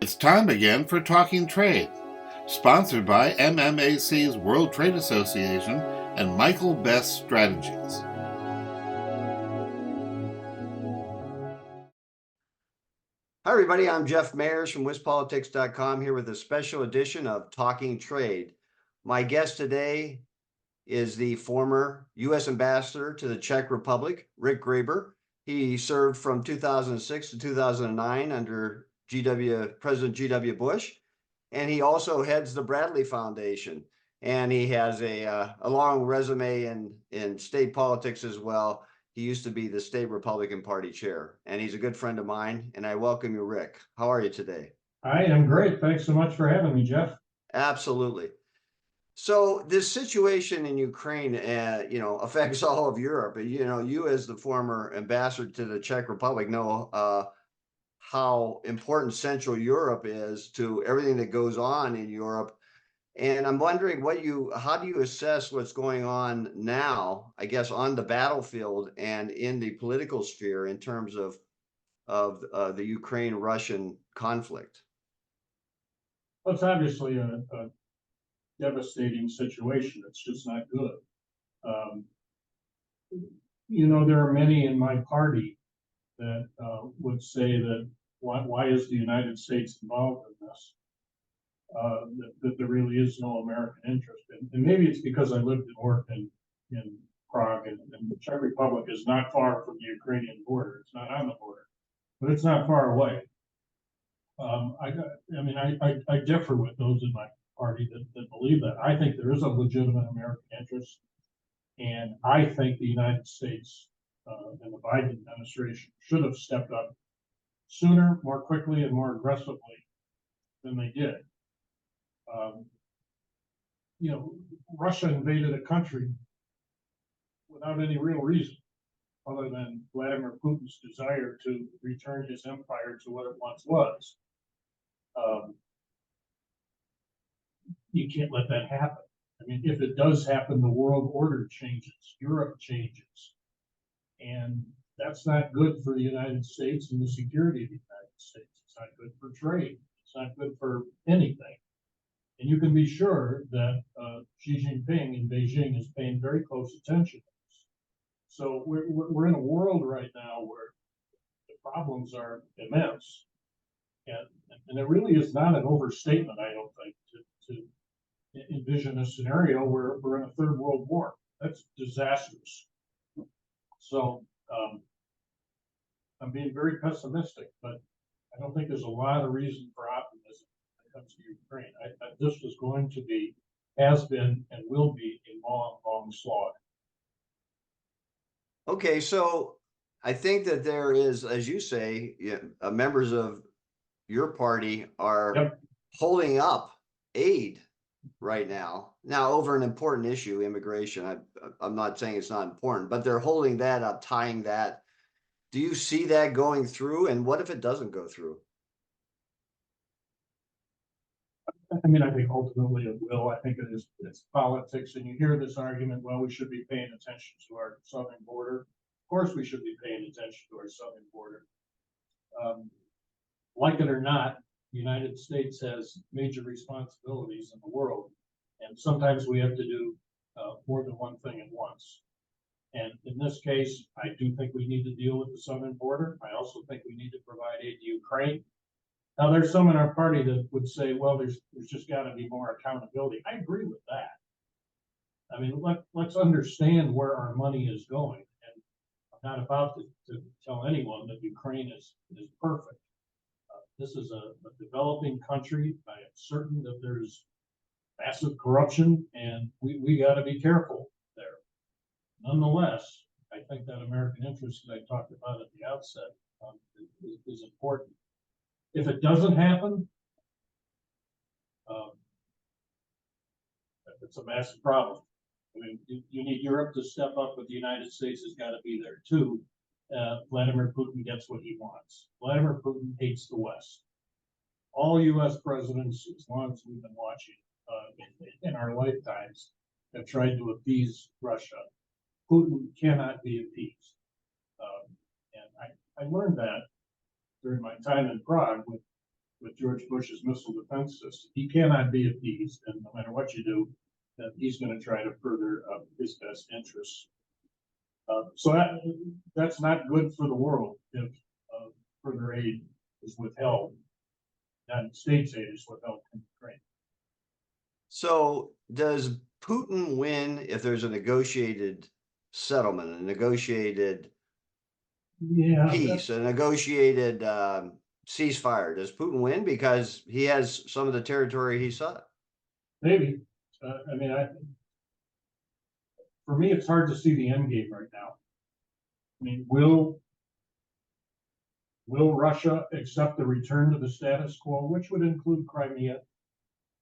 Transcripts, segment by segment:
It's time again for Talking Trade, sponsored by MMAC's World Trade Association and Michael Best Strategies. Hi, everybody. I'm Jeff Mayers from WisPolitics.com here with a special edition of Talking Trade. My guest today is the former U.S. ambassador to the Czech Republic, Rick Graber. He served from 2006 to 2009 under President G.W. Bush, and he also heads the Bradley Foundation. And he has a long resume in state politics as well. He used to be the state Republican Party chair, and he's a good friend of mine. And I welcome you, Rick. How are you today? I am great. Thanks so much for having me, Jeff. Absolutely. So this situation in Ukraine, affects all of Europe. You as the former ambassador to the Czech Republic know how important Central Europe is to everything that goes on in Europe. And I'm wondering how do you assess what's going on now, I guess, on the battlefield and in the political sphere in terms of the Ukraine-Russian conflict? Well, it's obviously a devastating situation. It's just not good. There are many in my party that would say that why is the United States involved in this? That there really is no American interest in. And maybe it's because I lived and worked in Prague, and the Czech Republic is not far from the Ukrainian border. It's not on the border, but it's not far away. I differ with those in my party that believe that. I think there is a legitimate American interest, and I think the United States and the Biden administration should have stepped up sooner, more quickly, and more aggressively than they did. Russia invaded a country without any real reason other than Vladimir Putin's desire to return his empire to what it once was. You can't let that happen. I mean, if it does happen, the world order changes, Europe changes, and that's not good for the United States and the security of the United States. It's not good for trade. It's not good for anything. And you can be sure that Xi Jinping in Beijing is paying very close attention to this. So we're in a world right now where the problems are immense. And it really is not an overstatement, I don't think, to envision a scenario where we're in a third world war. That's disastrous. So I'm being very pessimistic, but I don't think there's a lot of reason for optimism when it comes to Ukraine. This is going to be, has been, and will be a long, long slog. Okay, so I think that there is, as you say, members of your party are holding up aid right now over an important issue, immigration. I'm not saying it's not important, but they're holding that up, tying that. Do you see that going through? And what if it doesn't go through? I mean, I think ultimately it will. I think it's politics, and you hear this argument, well, we should be paying attention to our southern border. Of course we should be paying attention to our southern border. Like it or not, the United States has major responsibilities in the world, and sometimes we have to do more than one thing at once. And in this case, I do think we need to deal with the southern border. I also think we need to provide aid to Ukraine. Now, there's some in our party that would say, well, there's just got to be more accountability. I agree with that. I mean, let's understand where our money is going. And I'm not about to tell anyone that Ukraine is perfect. This is a developing country. I am certain that there's massive corruption, and we got to be careful there. Nonetheless, I think that American interest that I talked about at the outset is important. If it doesn't happen, it's a massive problem. I mean, you need Europe to step up, but the United States has got to be there too. Vladimir Putin gets what he wants. Vladimir Putin hates the West. All U.S. presidents, as long as we've been watching in our lifetimes, have tried to appease Russia. Putin cannot be appeased. And I learned that during my time in Prague with with George Bush's missile defense system. He cannot be appeased, and no matter what you do, that he's going to try to further his best interests. So that's not good for the world if further aid is withheld. United States aid is withheld from Ukraine. So does Putin win if there's a negotiated settlement, a negotiated peace, a negotiated ceasefire? Does Putin win because he has some of the territory he sought? Maybe. I mean, for me, it's hard to see the end game right now. I mean, will Russia accept the return to the status quo, which would include Crimea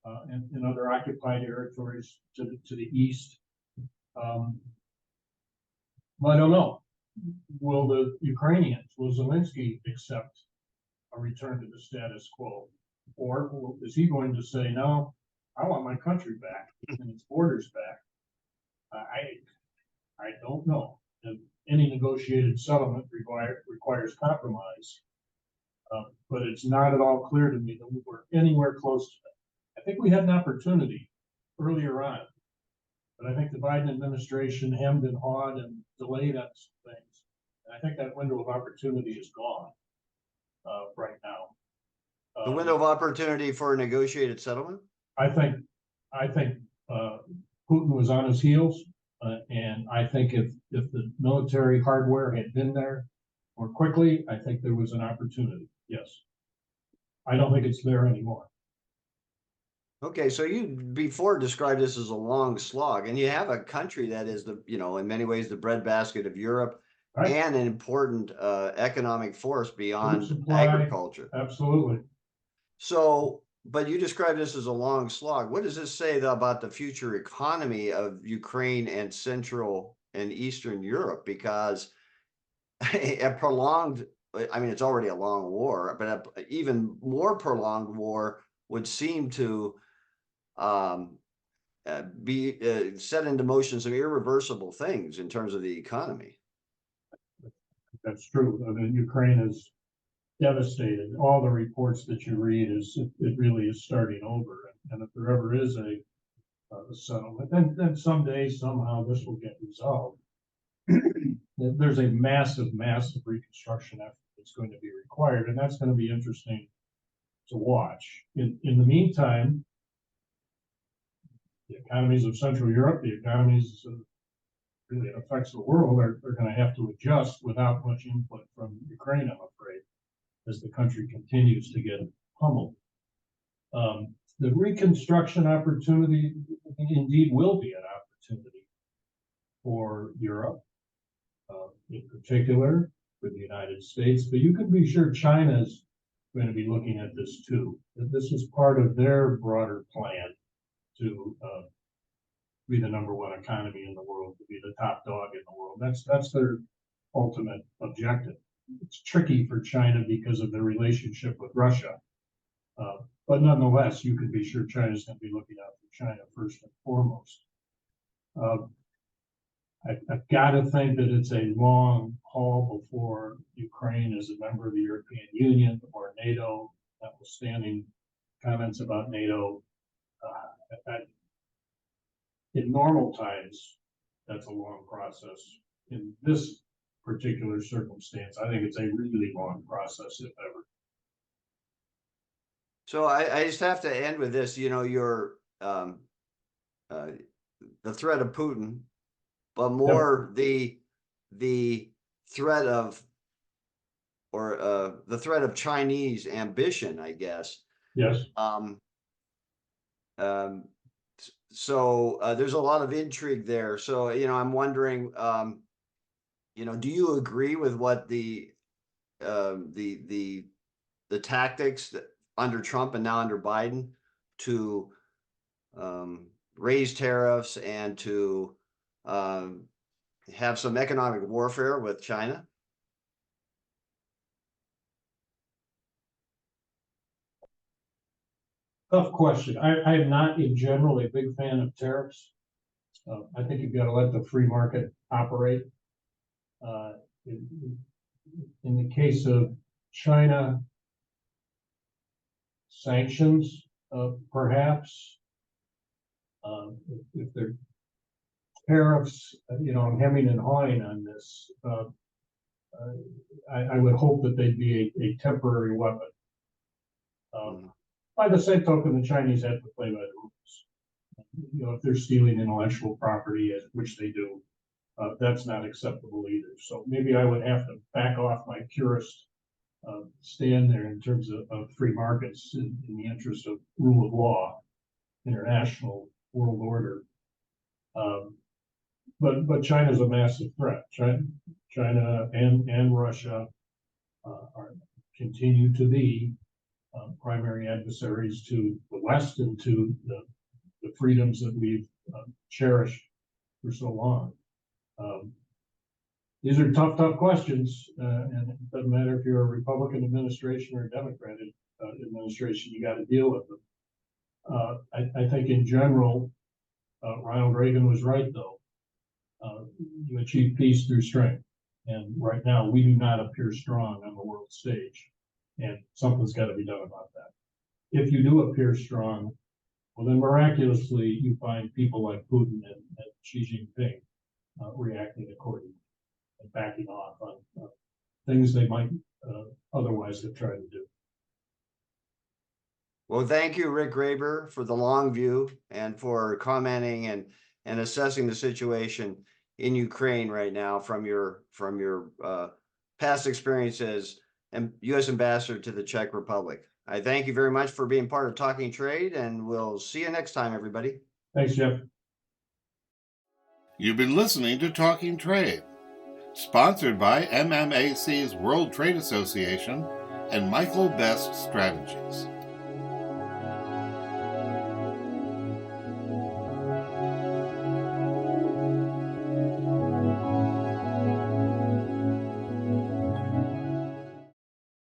and other occupied territories to the east? Well, I don't know. Will the Ukrainians, will Zelensky accept a return to the status quo? Or is he going to say, no, I want my country back and its borders back? I don't know. And any negotiated settlement requires compromise. But it's not at all clear to me that we were anywhere close to that. I think we had an opportunity earlier on, but I think the Biden administration hemmed and hawed and delayed on some things. And I think that window of opportunity is gone right now. The window of opportunity for a negotiated settlement? I think Putin was on his heels, and I think if the military hardware had been there more quickly, I think there was an opportunity. Yes, I don't think it's there anymore. Okay, so you before described this as a long slog, and you have a country that is in many ways the breadbasket of Europe, right, and an important economic force beyond agriculture. Absolutely. So, but you described this as a long slog. What does this say about the future economy of Ukraine and Central and Eastern Europe? Because a prolonged, I mean, it's already a long war, but an even more prolonged war would seem to be set into motion some irreversible things in terms of the economy. That's true. I mean, Ukraine is devastated. All the reports that you read it really is starting over. And if there ever is a settlement, then someday, somehow this will get resolved. There's a massive reconstruction effort that's going to be required, and that's going to be interesting to watch. In the meantime, the economies of Central Europe, the economies really it affects the world, are going to have to adjust without much input from Ukraine, I'm afraid, as the country continues to get pummeled. The reconstruction opportunity indeed will be an opportunity for Europe, in particular for the United States, but you can be sure China's going to be looking at this too. That this is part of their broader plan to be the #1 economy in the world, to be the top dog in the world. That's their ultimate objective. It's tricky for China because of their relationship with Russia. But nonetheless, you can be sure China's going to be looking out for China first and foremost. I've got to think that it's a long haul before Ukraine is a member of the European Union or NATO, notwithstanding comments about NATO. In normal times, that's a long process. In this particular circumstance, I think it's a really long process, if ever. So I just have to end with this. Your the threat of Putin, but more the threat of the threat of Chinese ambition, I guess. Yes. So there's a lot of intrigue there. So I'm wondering, do you agree with what the tactics that under Trump and now under Biden to raise tariffs and to have some economic warfare with China? Tough question. I am not in general a big fan of tariffs. I think you've got to let the free market operate. In the case of China, sanctions, perhaps. If there are tariffs, I'm hemming and hawing on this. I would hope that they'd be a temporary weapon. By the same token, the Chinese have to play by the rules. If they're stealing intellectual property, which they do, that's not acceptable either. So maybe I would have to back off my purist stand there in terms of free markets in the interest of rule of law, international world order. But China's a massive threat. China and Russia continue to be primary adversaries to the West and to the freedoms that we've cherished for so long. These are tough questions, and it doesn't matter if you're a Republican administration or a Democratic administration, you got to deal with them. I think in general, Ronald Reagan was right, though. You achieve peace through strength. And right now, we do not appear strong on the world stage. And something's got to be done about that. If you do appear strong, well, then miraculously, you find people like Putin and Xi Jinping reacting accordingly and backing off on things they might otherwise have tried to do. Well, thank you, Rick Graber, for the long view and for commenting and assessing the situation in Ukraine right now from your past experiences and U.S. Ambassador to the Czech Republic. I thank you very much for being part of Talking Trade, and we'll see you next time, everybody. Thanks, Jeff. You've been listening to Talking Trade, sponsored by MMAC's World Trade Association and Michael Best Strategies.